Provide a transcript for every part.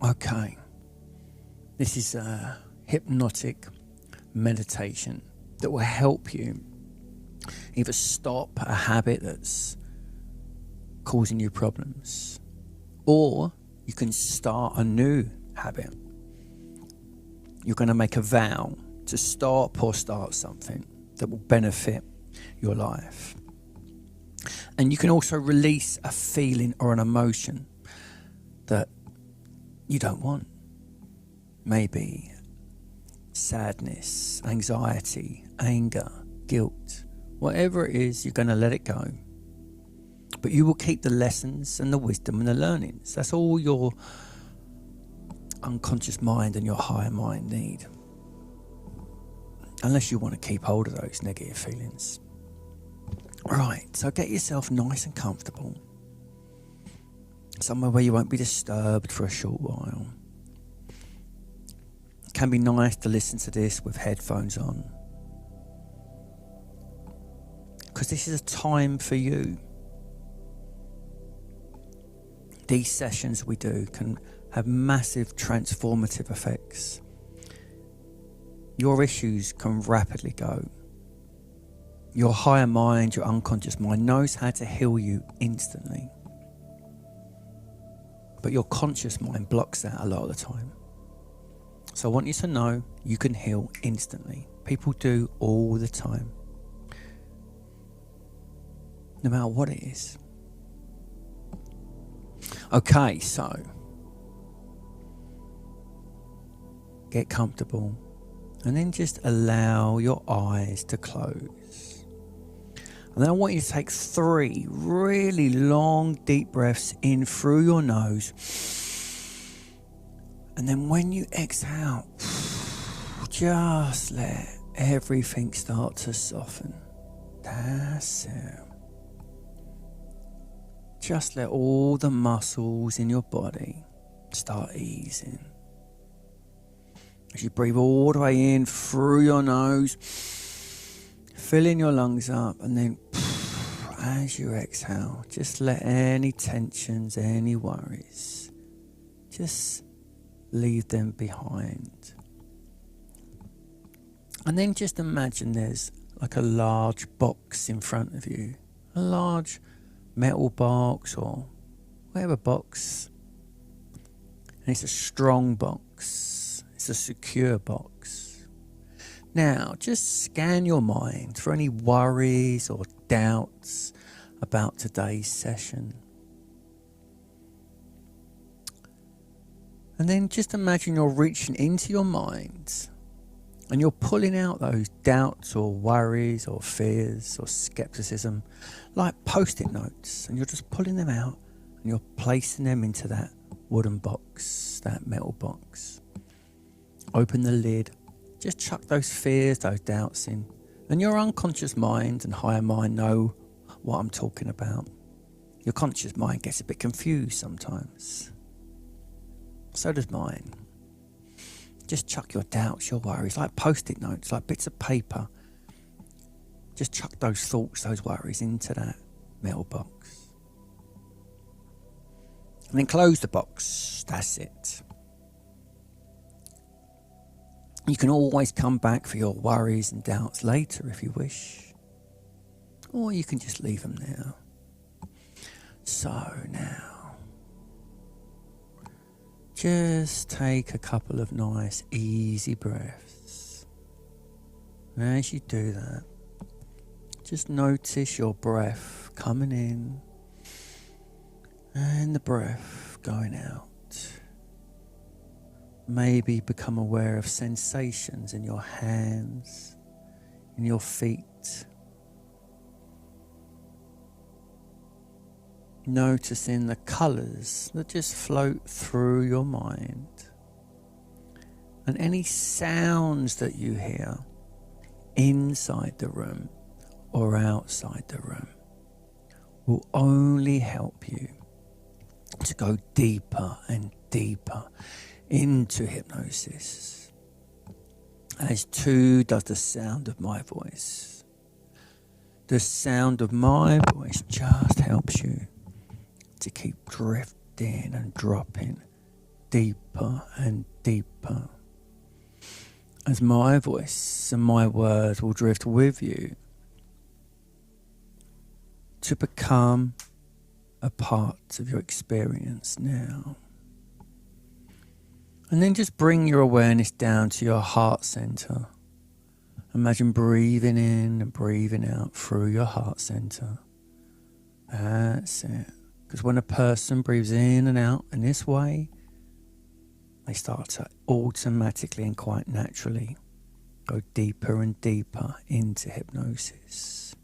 Okay. This is a hypnotic meditation that will help you either stop a habit that's causing you problems, or you can start a new habit. You're going to make a vow to stop or start something that will benefit your life. And you can also release a feeling or an emotion that you don't want. Maybe sadness, anxiety, anger, guilt, whatever it is, you're going to let it go. But you will keep the lessons and the wisdom and the learnings. That's all your unconscious mind and your higher mind need. Unless you want to keep hold of those negative feelings. Right, so get yourself nice and comfortable. Somewhere where you won't be disturbed for a short while. It can be nice to listen to this with headphones on. Because this is a time for you. These sessions we do can have massive transformative effects. Your issues can rapidly go. Your higher mind, your unconscious mind knows how to heal you instantly. But your conscious mind blocks that a lot of the time. So I want you to know you can heal instantly. People do all the time. No matter what it is. Okay, so get comfortable and then just allow your eyes to close. And then I want you to take 3 really long, deep breaths in through your nose. And then when you exhale, just let everything start to soften. That's it. Just let all the muscles in your body start easing. As you breathe all the way in through your nose, filling your lungs up, and then as you exhale, just let any tensions, any worries, just leave them behind. And then just imagine there's like a large box in front of you, a large metal box or whatever box. And it's a strong box. It's a secure box. Now, just scan your mind for any worries or doubts about today's session. And then just imagine you're reaching into your mind and you're pulling out those doubts or worries or fears or skepticism like post-it notes, and you're just pulling them out and you're placing them into that wooden box, that metal box. Open the lid, just chuck those fears, those doubts in, and your unconscious mind and higher mind know what I'm talking about. Your conscious mind gets a bit confused sometimes. So does mine. Just chuck your doubts, your worries, like post-it notes, like bits of paper. Just chuck those thoughts, those worries into that metal box. And then close the box. That's it. You can always come back for your worries and doubts later if you wish. Or you can just leave them there. So now, just take a couple of nice, easy breaths. And as you do that, just notice your breath coming in and the breath going out. Maybe become aware of sensations in your hands, in your feet. Noticing the colours that just float through your mind. And any sounds that you hear inside the room or outside the room will only help you to go deeper and deeper into hypnosis, as too does the sound of my voice. The sound of my voice just helps you to keep drifting and dropping deeper and deeper, as my voice and my words will drift with you to become a part of your experience now. And then just bring your awareness down to your heart center. Imagine breathing in and breathing out through your heart center. That's it. Because when a person breathes in and out in this way, they start to automatically and quite naturally go deeper and deeper into hypnosis.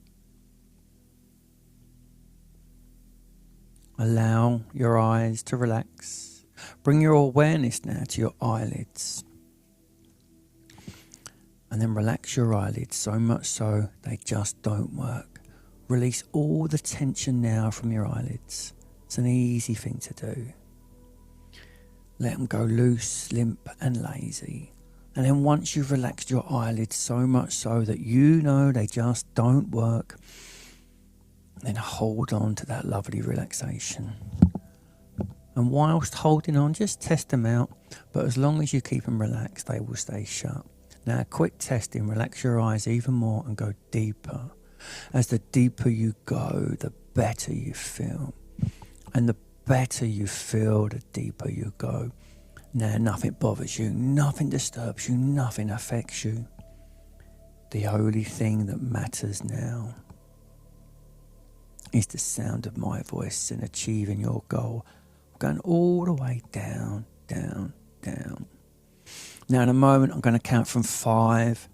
Allow your eyes to relax. Bring your awareness now to your eyelids. And then relax your eyelids so much so they just don't work. Release all the tension now from your eyelids. It's an easy thing to do. Let them go loose, limp and lazy. And then once you've relaxed your eyelids so much so that you know they just don't work, then hold on to that lovely relaxation. And whilst holding on, just test them out. But as long as you keep them relaxed, they will stay shut. Now, quick testing, relax your eyes even more and go deeper. As the deeper you go, the better you feel. And the better you feel, the deeper you go. Now, nothing bothers you, nothing disturbs you, nothing affects you. The only thing that matters now is the sound of my voice in achieving your goal. Going all the way down, down, down. Now in a moment I'm going to count from 5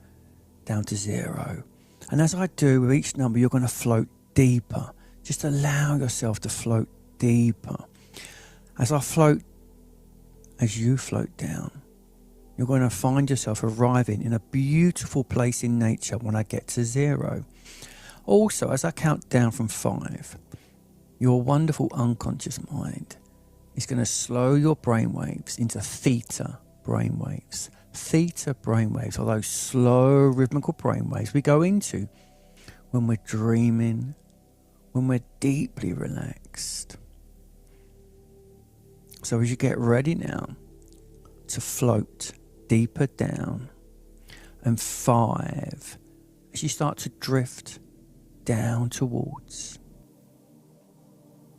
down to 0. And as I do with each number, you're going to float deeper. Just allow yourself to float deeper. As you float down, you're going to find yourself arriving in a beautiful place in nature when I get to 0. Also, as I count down from 5, your wonderful unconscious mind is going to slow your brainwaves into theta brainwaves. Theta brainwaves are those slow rhythmical brainwaves we go into when we're dreaming, when we're deeply relaxed. So as you get ready now to float deeper down, and 5, as you start to drift down towards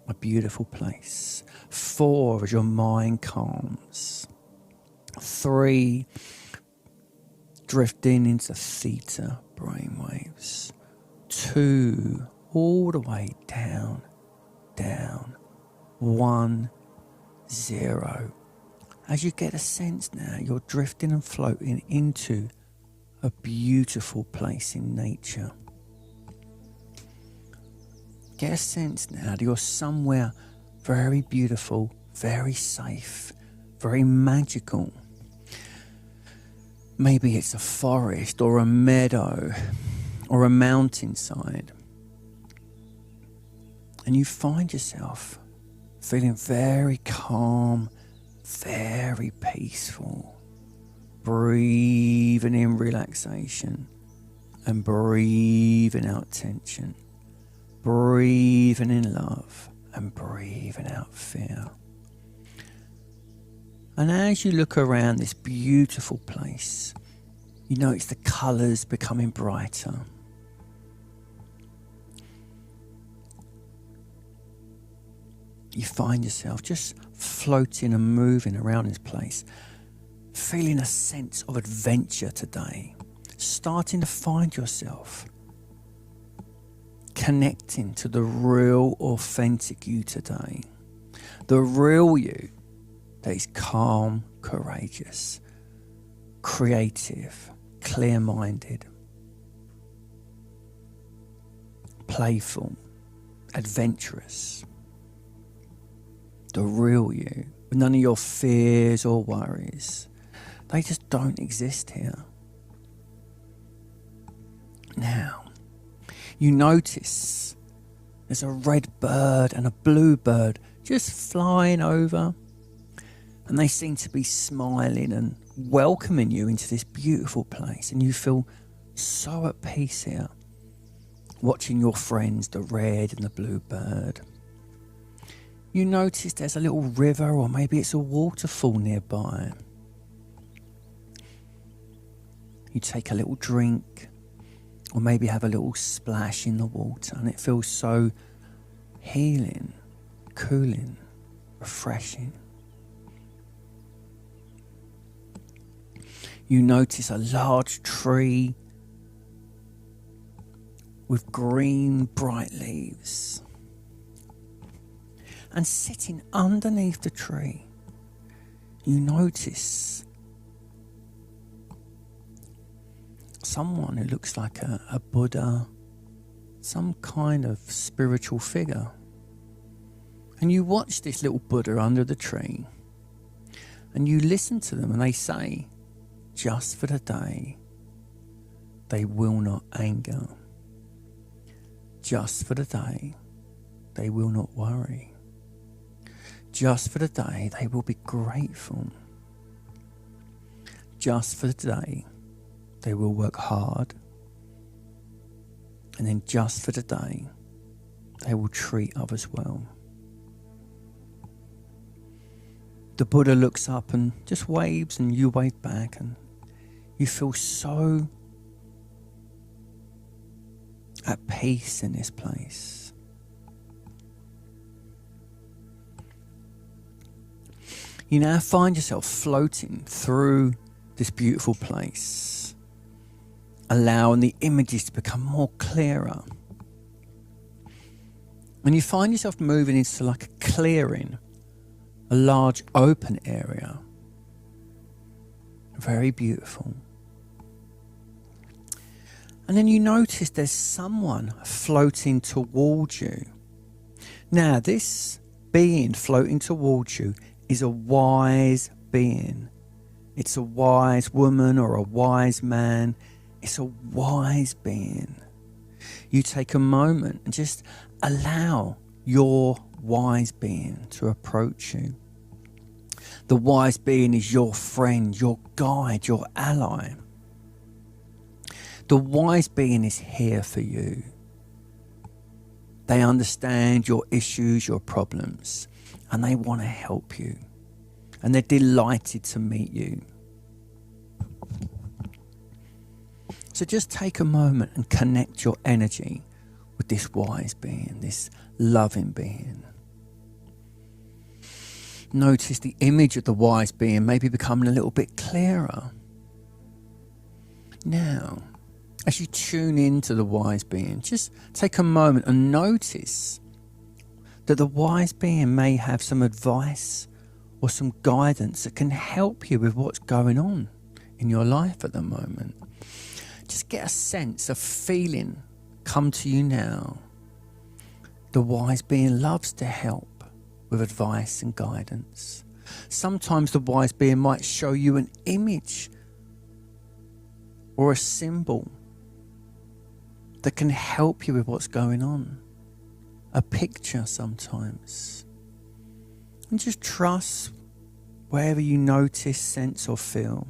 a beautiful place. 4, as your mind calms. 3, drifting into theta brainwaves. 2, all the way down, down. 1, 0. As you get a sense now, you're drifting and floating into a beautiful place in nature. Get a sense now that you're somewhere very beautiful, very safe, very magical. Maybe it's a forest or a meadow or a mountainside. And you find yourself feeling very calm, very peaceful. Breathing in relaxation and breathing out tension. Breathing in love and breathing out fear. And as you look around this beautiful place, you notice the colours becoming brighter. You find yourself just floating and moving around this place, feeling a sense of adventure today, starting to find yourself connecting to the real, authentic you today. The real you that is calm, courageous, creative, clear-minded, playful, adventurous. The real you, with none of your fears or worries. They just don't exist here. Now, you notice there's a red bird and a blue bird just flying over, and they seem to be smiling and welcoming you into this beautiful place, and you feel so at peace here, watching your friends, the red and the blue bird. You notice there's a little river, or maybe it's a waterfall nearby. You take a little drink, or maybe have a little splash in the water, and it feels so healing, cooling, refreshing. You notice a large tree with green, bright leaves. And sitting underneath the tree, you notice someone who looks like a Buddha, some kind of spiritual figure. And you watch this little Buddha under the tree, and you listen to them, and they say, just for the day, they will not anger. Just for the day, they will not worry. Just for the day, they will be grateful. Just for the day, they will work hard. And then just for the day, they will treat others well. The Buddha looks up and just waves, and you wave back, and you feel so at peace in this place. You now find yourself floating through this beautiful place, allowing the images to become more clearer. And you find yourself moving into like a clearing, a large open area. Very beautiful. And then you notice there's someone floating towards you. Now, this being floating towards you is a wise being. It's a wise woman or a wise man. It's a wise being. You take a moment and just allow your wise being to approach you. The wise being is your friend, your guide, your ally. The wise being is here for you. They understand your issues, your problems, and they want to help you. And they're delighted to meet you. So just take a moment and connect your energy with this wise being, this loving being. Notice the image of the wise being maybe becoming a little bit clearer. Now, as you tune into the wise being, just take a moment and notice that the wise being may have some advice or some guidance that can help you with what's going on in your life at the moment. Just get a sense of feeling come to you now. The wise being loves to help with advice and guidance. Sometimes the wise being might show you an image or a symbol that can help you with what's going on. A picture sometimes. And just trust wherever you notice, sense or feel.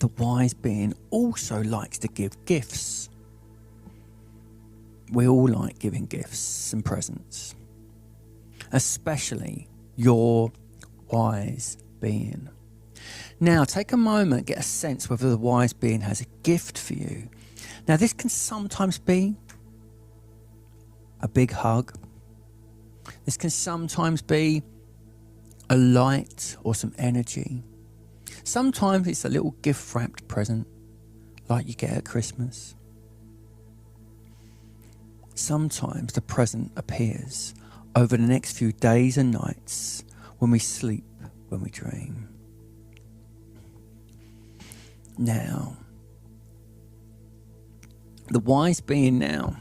The wise being also likes to give gifts. We all like giving gifts and presents. Especially your wise being. Now, take a moment, get a sense whether the wise being has a gift for you. Now, this can sometimes be a big hug. This can sometimes be a light or some energy. Sometimes it's a little gift-wrapped present, like you get at Christmas. Sometimes the present appears over the next few days and nights when we sleep, when we dream. Now, the wise being now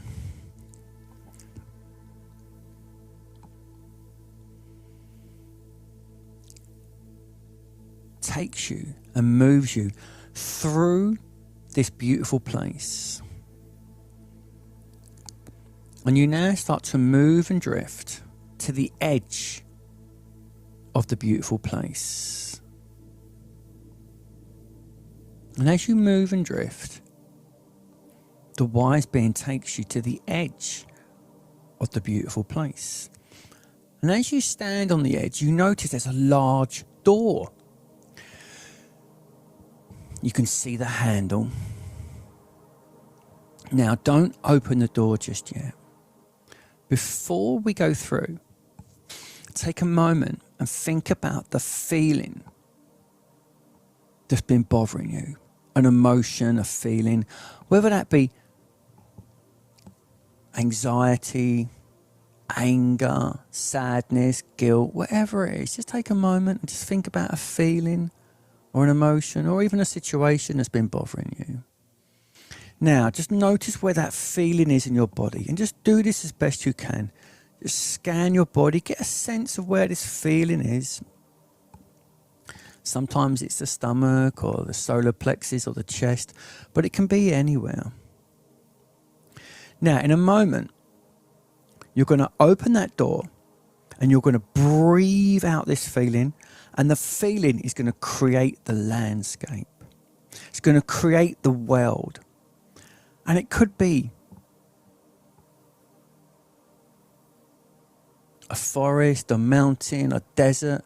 takes you and moves you through this beautiful place. And you now start to move and drift to the edge of the beautiful place. And as you move and drift, The wise being takes you to the edge of the beautiful place. And as you stand on the edge, you notice there's a large door. You can see the handle. Now, don't open the door just yet. Before we go through, take a moment and think about the feeling that's been bothering you. An emotion, a feeling, whether that be anxiety, anger, sadness, guilt, whatever it is. Just take a moment and just think about a feeling or an emotion or even a situation that's been bothering you. Now, just notice where that feeling is in your body and just do this as best you can. Just scan your body, get a sense of where this feeling is. Sometimes it's the stomach or the solar plexus or the chest, but it can be anywhere. Now, in a moment, you're going to open that door and you're going to breathe out this feeling, and the feeling is going to create the landscape. It's going to create the world. And it could be a forest, a mountain, a desert.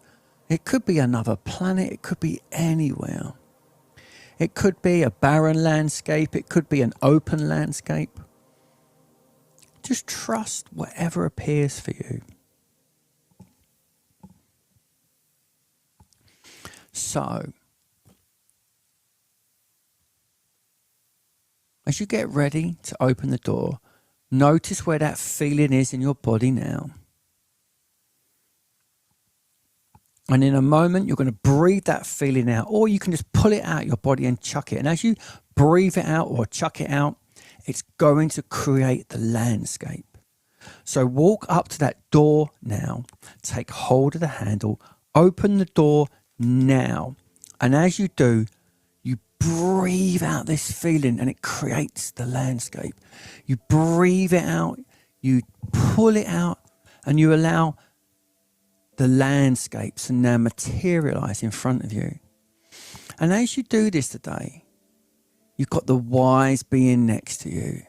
It could be another planet. It could be anywhere. It could be a barren landscape. It could be an open landscape. Just trust whatever appears for you. So, as you get ready to open the door, notice where that feeling is in your body now. And in a moment, you're going to breathe that feeling out, or you can just pull it out of your body and chuck it. And as you breathe it out or chuck it out, it's going to create the landscape. So walk up to that door now, take hold of the handle, open the door now. And as you do, you breathe out this feeling and it creates the landscape. You breathe it out, you pull it out, and you allow the landscapes to now materialize in front of you. And as you do this today, you've got the wise being next to you,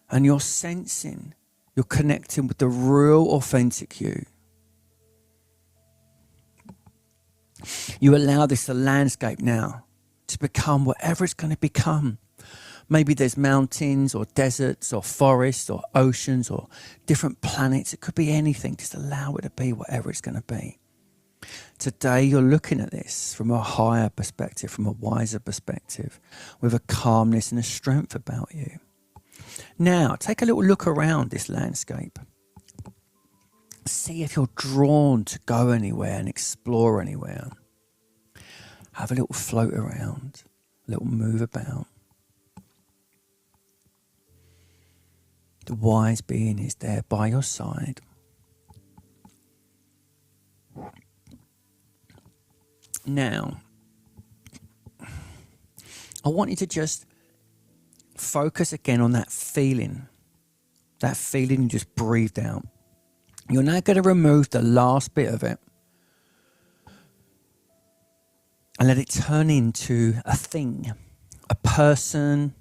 and you're sensing, you're connecting with the real authentic you. You allow this landscape now to become whatever it's going to become. Maybe there's mountains or deserts or forests or oceans or different planets. It could be anything. Just allow it to be whatever it's going to be. Today you're looking at this from a higher perspective, from a wiser perspective, with a calmness and a strength about you. Now, take a little look around this landscape. See if you're drawn to go anywhere and explore anywhere. Have a little float around, a little move about. The wise being is there by your side. Now, I want you to just focus again on that feeling. That feeling you just breathed out. You're now going to remove the last bit of it and let it turn into a thing, a person,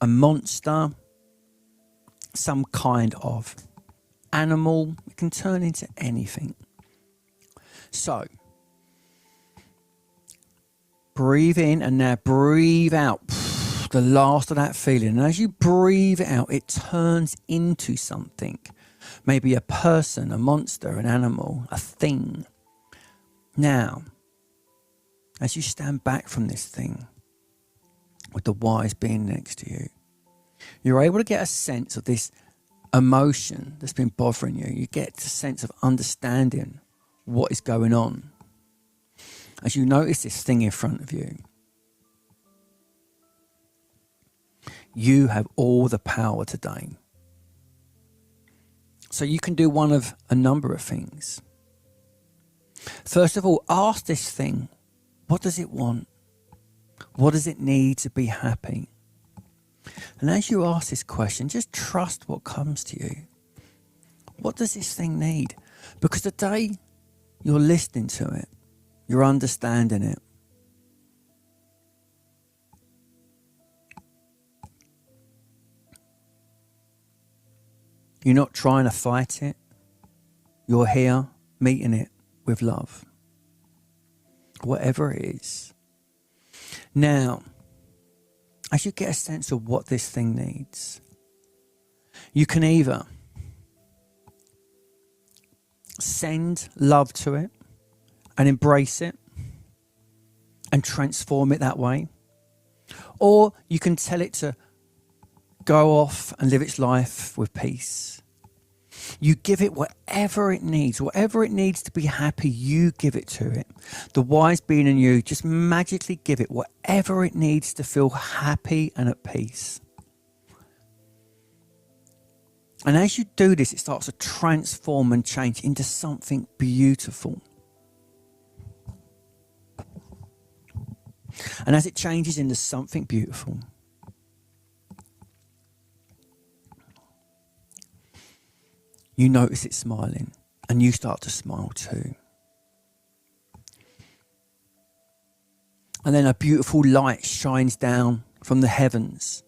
a monster, some kind of animal. It can turn into anything. So, breathe in and now breathe out the last of that feeling. And as you breathe it out, it turns into something. Maybe a person, a monster, an animal, a thing. Now, as you stand back from this thing, with the wise being next to you, you're able to get a sense of this emotion that's been bothering you. You get a sense of understanding what is going on. As you notice this thing in front of you, you have all the power today. So you can do one of a number of things. First of all, ask this thing, what does it want? What does it need to be happy? And as you ask this question, just trust what comes to you. What does this thing need? Because today you're listening to it. You're understanding it. You're not trying to fight it. You're here meeting it with love. Whatever it is. Now, as you get a sense of what this thing needs, you can either send love to it and embrace it and transform it that way, or you can tell it to go off and live its life with peace. You give it whatever it needs to be happy, you give it to it. The wise being in you, just magically give it whatever it needs to feel happy and at peace. And as you do this, it starts to transform and change into something beautiful. And as it changes into something beautiful, you notice it smiling, and you start to smile too. And then a beautiful light shines down from the heavens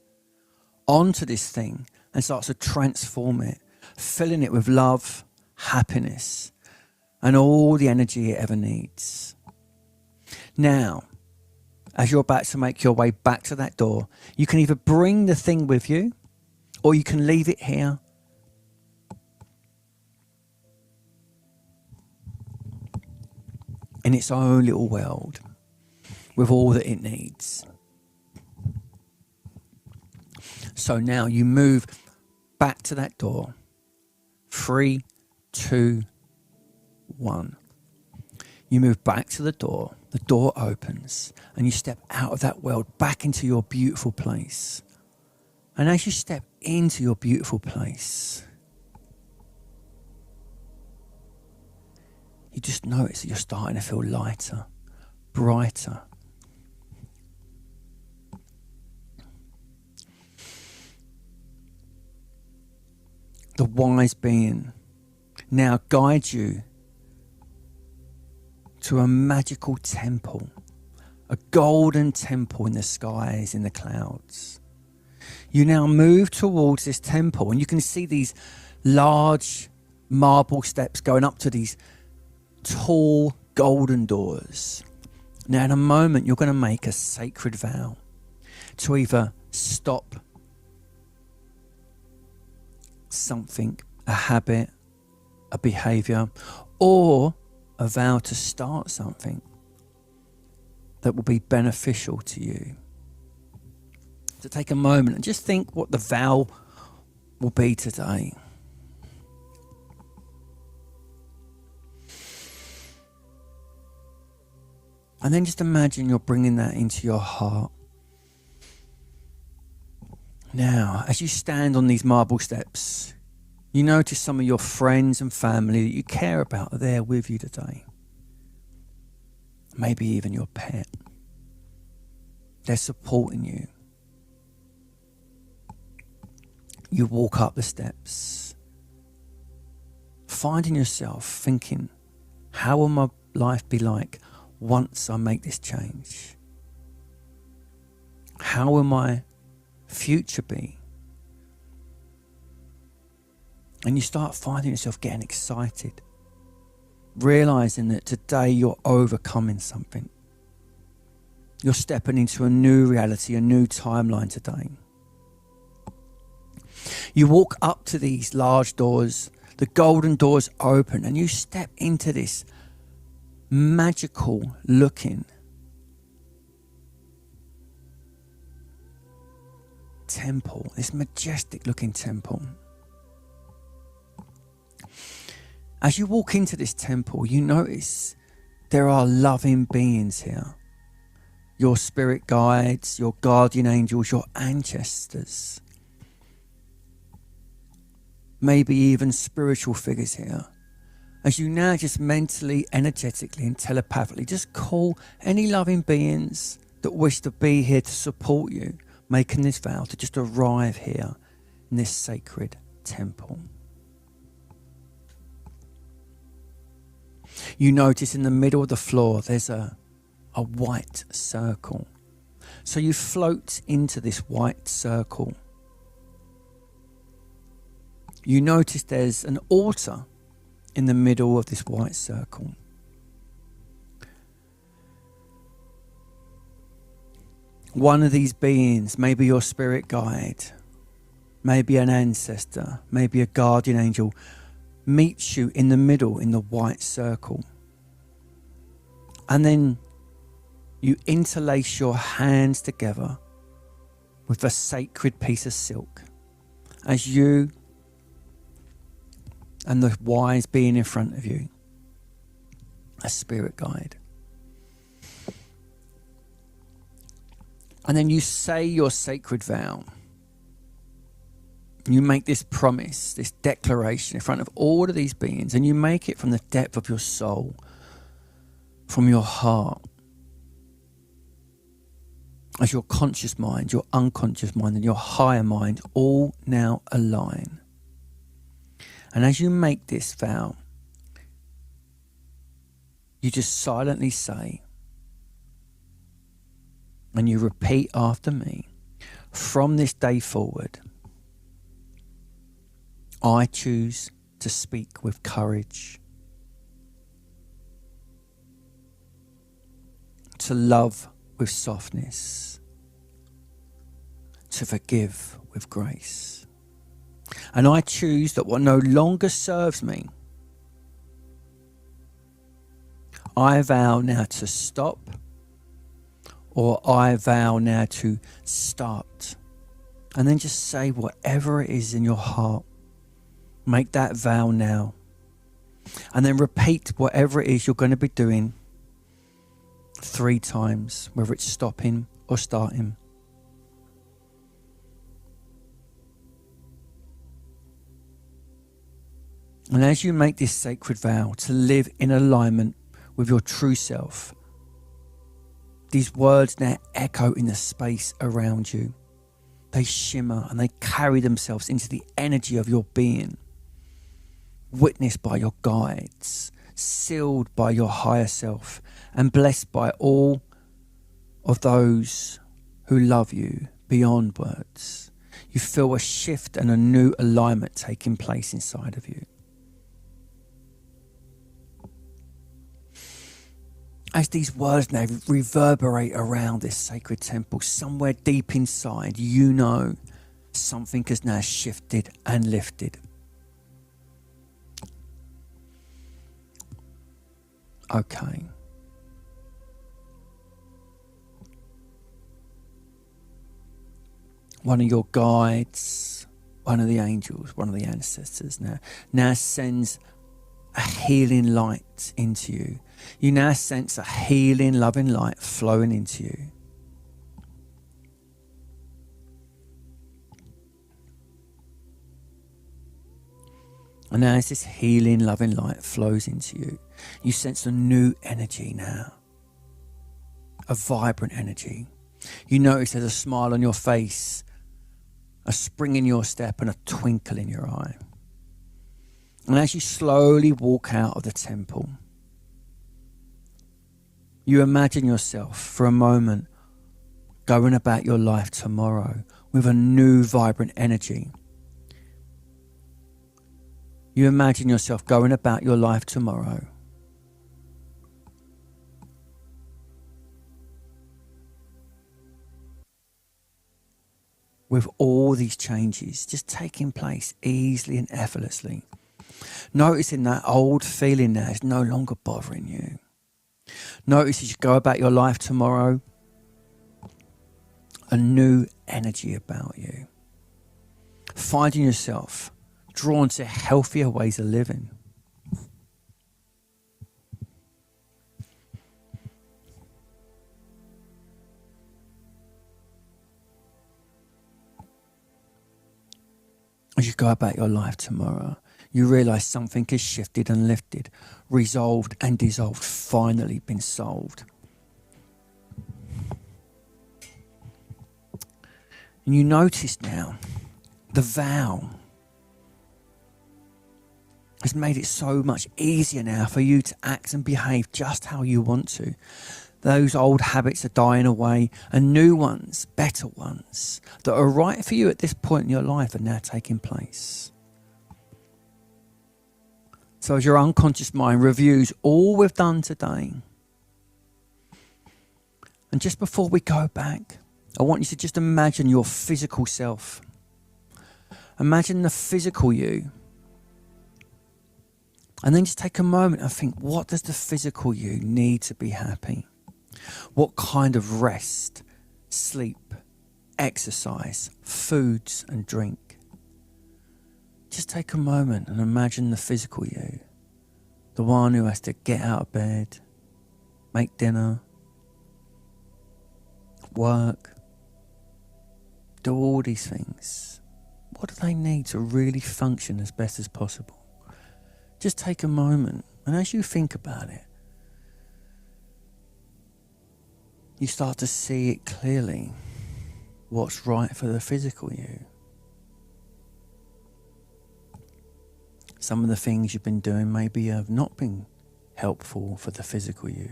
onto this thing and starts to transform it, filling it with love, happiness, and all the energy it ever needs. Now, as you're about to make your way back to that door, you can either bring the thing with you, or you can leave it here in its own little world with all that it needs. So now you move back to that door. 3, 2, 1. You move back to the door opens, and you step out of that world back into your beautiful place. And as you step into your beautiful place, you just notice that you're starting to feel lighter, brighter. The wise being now guides you to a magical temple, a golden temple in the skies, in the clouds. You now move towards this temple, and you can see these large marble steps going up to these tall golden doors. Now in a moment you're going to make a sacred vow to either stop something, a habit, a behavior, or a vow to start something that will be beneficial to you. So take a moment and just think what the vow will be today. And then just imagine you're bringing that into your heart. Now, as you stand on these marble steps, you notice some of your friends and family that you care about are there with you today. Maybe even your pet. They're supporting you. You walk up the steps, finding yourself thinking, how will my life be like once I make this change? How will my future be? And you start finding yourself getting excited, realizing that today you're overcoming something. You're stepping into a new reality, a new timeline today. You walk up to these large doors, the golden doors open, and you step into this magical looking temple, this majestic looking temple. As you walk into this temple, you notice there are loving beings here. Your spirit guides, your guardian angels, your ancestors. Maybe even spiritual figures here. As you now just mentally, energetically and telepathically just call any loving beings that wish to be here to support you, making this vow to just arrive here in this sacred temple. You notice in the middle of the floor there's a white circle. So you float into this white circle. you notice there's an altar in the middle of this white circle. One of these beings, maybe your spirit guide, maybe an ancestor, maybe a guardian angel, meets you in the middle in the white circle. And then you interlace your hands together with a sacred piece of silk as you and the wise being in front of you, a spirit guide. And then you say your sacred vow. You make this promise, this declaration in front of all of these beings, and you make it from the depth of your soul, from your heart. As your conscious mind, your unconscious mind, and your higher mind all now align. And as you make this vow, you just silently say, and you repeat after me, from this day forward, I choose to speak with courage, to love with softness, to forgive with grace. And I choose that what no longer serves me, I vow now to stop, or I vow now to start. And then just say whatever it is in your heart. Make that vow now. And then repeat whatever it is you're going to be doing 3 times, whether it's stopping or starting. And as you make this sacred vow to live in alignment with your true self, these words now echo in the space around you. They shimmer and they carry themselves into the energy of your being, witnessed by your guides, sealed by your higher self, and blessed by all of those who love you beyond words. You feel a shift and a new alignment taking place inside of you. As these words now reverberate around this sacred temple, somewhere deep inside, you know something has now shifted and lifted. Okay. One of your guides, one of the angels, one of the ancestors now sends a healing light into you. You now sense a healing, loving light flowing into you. And now as this healing, loving light flows into you, you sense a new energy now. A vibrant energy. You notice there's a smile on your face, a spring in your step, and a twinkle in your eye. And as you slowly walk out of the temple, you imagine yourself for a moment going about your life tomorrow with a new vibrant energy. You imagine yourself going about your life tomorrow with all these changes just taking place easily and effortlessly. Noticing that old feeling now is no longer bothering you. Notice as you go about your life tomorrow, a new energy about you. Finding yourself drawn to healthier ways of living. As you go about your life tomorrow, you realise something has shifted and lifted, resolved and dissolved, finally been solved. And you notice now, the vow has made it so much easier now for you to act and behave just how you want to. Those old habits are dying away and new ones, better ones, that are right for you at this point in your life are now taking place. So as your unconscious mind reviews all we've done today, and just before we go back, I want you to just imagine your physical self. Imagine the physical you. And then just take a moment and think, what does the physical you need to be happy? What kind of rest, sleep, exercise, foods and drink? Just take a moment and imagine the physical you. The one who has to get out of bed, make dinner, work, do all these things. What do they need to really function as best as possible? Just take a moment, and as you think about it, you start to see it clearly, what's right for the physical you. Some of the things you've been doing maybe have not been helpful for the physical you.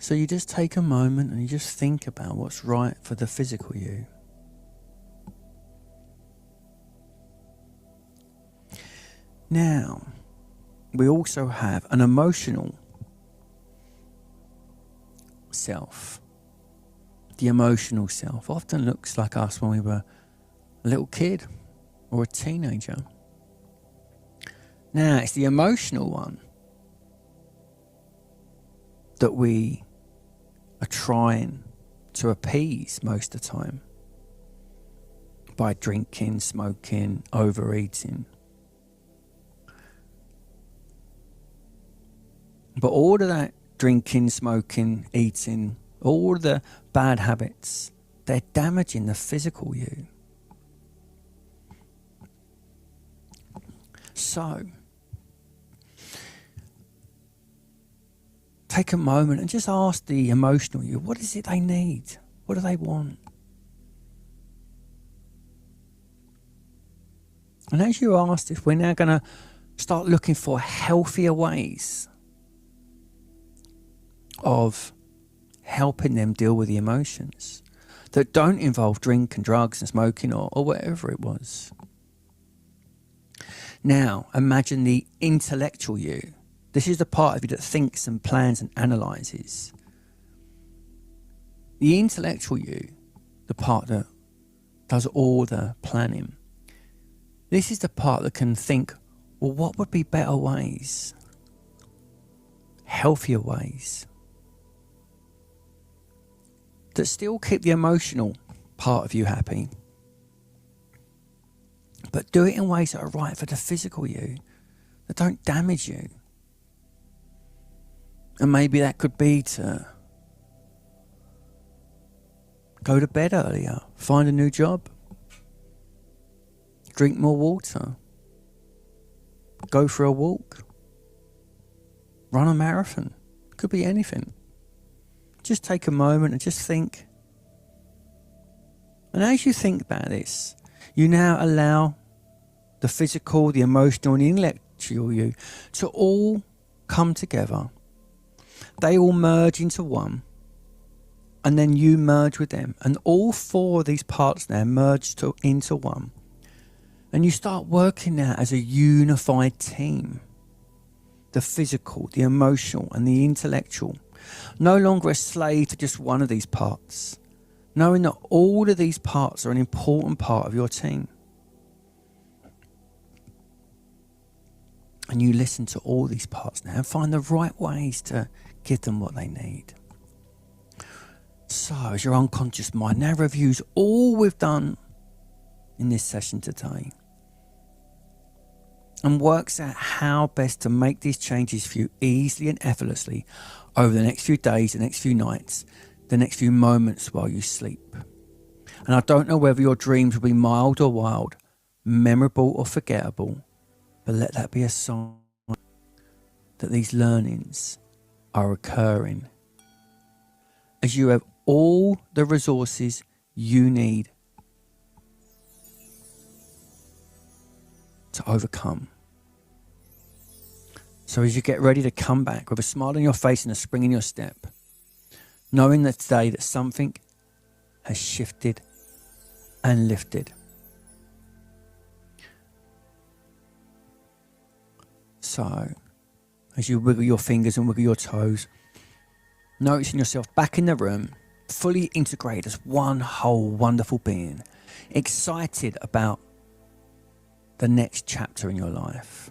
So you just take a moment and you just think about what's right for the physical you. Now, we also have an emotional self. The emotional self often looks like us when we were a little kid or a teenager. Now, it's the emotional one that we are trying to appease most of the time by drinking, smoking, overeating. But all of that drinking, smoking, eating, all the bad habits, they're damaging the physical you. So, take a moment and just ask the emotional you, what is it they need? What do they want? And as you ask this, we're now going to start looking for healthier ways of helping them deal with the emotions that don't involve drink and drugs and smoking or whatever it was. Now, imagine the intellectual you. This is the part of you that thinks and plans and analyses. The intellectual you, the part that does all the planning. This is the part that can think, well, what would be better ways? Healthier ways that still keep the emotional part of you happy, but do it in ways that are right for the physical you, that don't damage you. And maybe that could be to go to bed earlier, find a new job, drink more water, go for a walk, run a marathon. Could be anything. Just take a moment and just think. And as you think about this, you now allow the physical, the emotional and the intellectual you to all come together. They all merge into one. And then you merge with them. And all four of these parts now merge into one. And you start working now as a unified team. The physical, the emotional and the intellectual. No longer a slave to just one of these parts. Knowing that all of these parts are an important part of your team. And you listen to all these parts now and find the right ways to give them what they need. So as your unconscious mind now reviews all we've done in this session today and works out how best to make these changes for you easily and effortlessly over the next few days, the next few nights, the next few moments while you sleep. And I don't know whether your dreams will be mild or wild, memorable or forgettable, but let that be a sign that these learnings are occurring as you have all the resources you need to overcome. So as you get ready to come back with a smile on your face and a spring in your step, knowing that today that something has shifted and lifted. So, as you wiggle your fingers and wiggle your toes, noticing yourself back in the room, fully integrated as one whole wonderful being, excited about the next chapter in your life.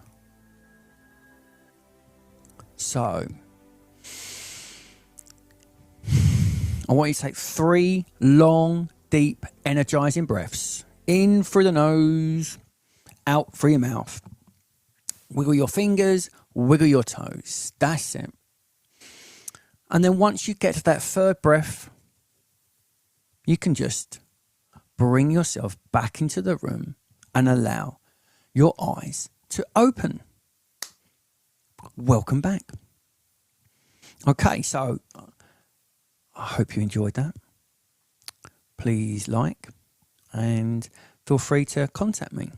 So, I want you to take 3 long, deep, energizing breaths. In through the nose, out through your mouth. Wiggle your fingers, wiggle your toes. That's it. And then once you get to that 3rd breath, you can just bring yourself back into the room and allow your eyes to open. Welcome back. Okay, so I hope you enjoyed that. Please like and feel free to contact me.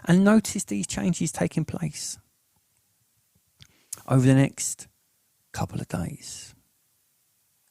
And notice these changes taking place over the next couple of days.